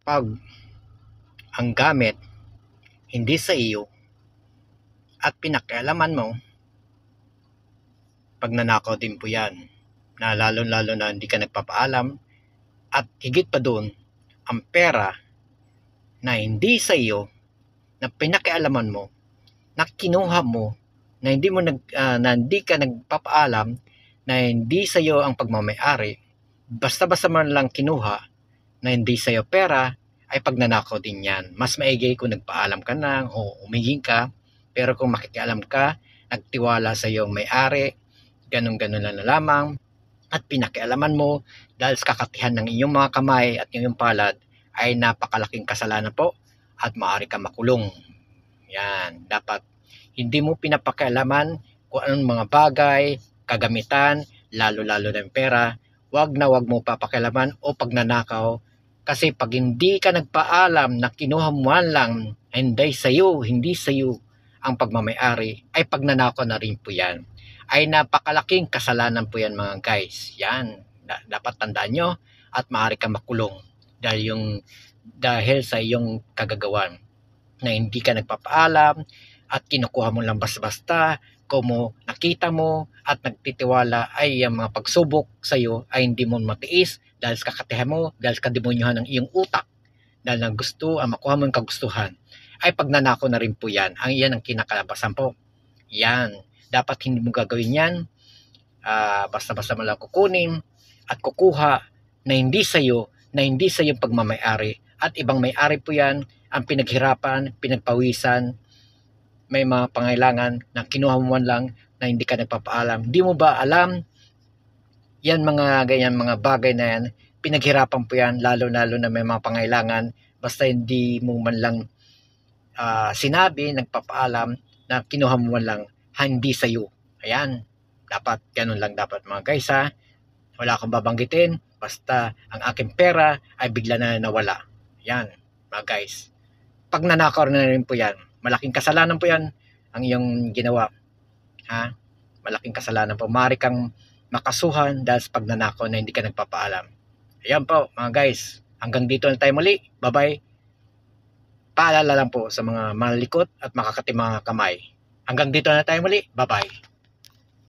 Pag ang gamit hindi sa iyo at pinakialaman mo, pagnanakaw din po yan, na lalo na hindi ka nagpapaalam. At higit pa doon, ang pera na hindi sa iyo, na pinakialaman mo, na kinuha mo, na hindi ka nagpapaalam, na hindi sa iyo ang pagmamay-ari, basta-basta man lang kinuha na hindi sa iyo pera, ay pagnanakaw din yan. Mas maigi kung nagpaalam ka na o umingin ka, pero kung makikialam ka, nagtiwala sa iyo may-ari, ganun-ganun lang na lamang, at pinakialaman mo dahil sa kakatihan ng iyong mga kamay at iyong palad, ay napakalaking kasalanan po at maaari ka makulong. Yan, dapat hindi mo pinapakialaman kung anong mga bagay, kagamitan, lalo-lalo na yung pera. Wag na wag mo papakialaman o pagnanakaw, kasi pag hindi ka nagpaalam na kinuha mo man lang hindi sa iyo ang pagmamay-ari, ay pagnanakaw na rin po yan. Ay napakalaking kasalanan po yan mga guys. Yan, dapat tandaan nyo, at maaari ka makulong dahil sa iyong kagagawan na hindi ka nagpapaalam at kinukuha mo lang basta-basta. Kung nakita mo at nagtitiwala, ay ang mga pagsubok sa iyo ay hindi mo matiis dahil sa kakatihan mo, dahil sa kademonyohan ng iyong utak, dahil ang makuha mo yung kagustuhan, ay pagnanakaw na rin po yan. Iyan ang kinakalabasan po. Yan, dapat hindi mo gagawin yan. Basta-basta mo lang kukunin at kukuha na hindi sa iyo, na hindi sa iyong pagmamay-ari, at ibang may-ari po yan ang pinaghirapan, pinagpawisan, may mga pangailangan na kinuha mo man lang na hindi ka nagpapaalam. Di mo ba alam? Yan mga ganyan, mga bagay na yan, pinaghirapan po yan, lalo na may mga pangailangan, basta hindi mo man lang sinabi, nagpapaalam, na kinuha mo man lang, hindi sa iyo. Ayan, dapat ganun lang dapat mga guys ha. Wala akong babanggitin, basta ang aking pera ay bigla na nawala. Yan mga guys, pagnanakaw na rin po yan. Malaking kasalanan po yan ang iyong ginawa. Ha? Malaking kasalanan po. Maaari kang makasuhan dahil sa pagnanakaw na hindi ka nagpapaalam. Ayan po mga guys. Hanggang dito na tayo muli. Bye-bye. Paalala lang po sa mga malikot at makakatimang kamay. Hanggang dito na tayo muli. Bye-bye.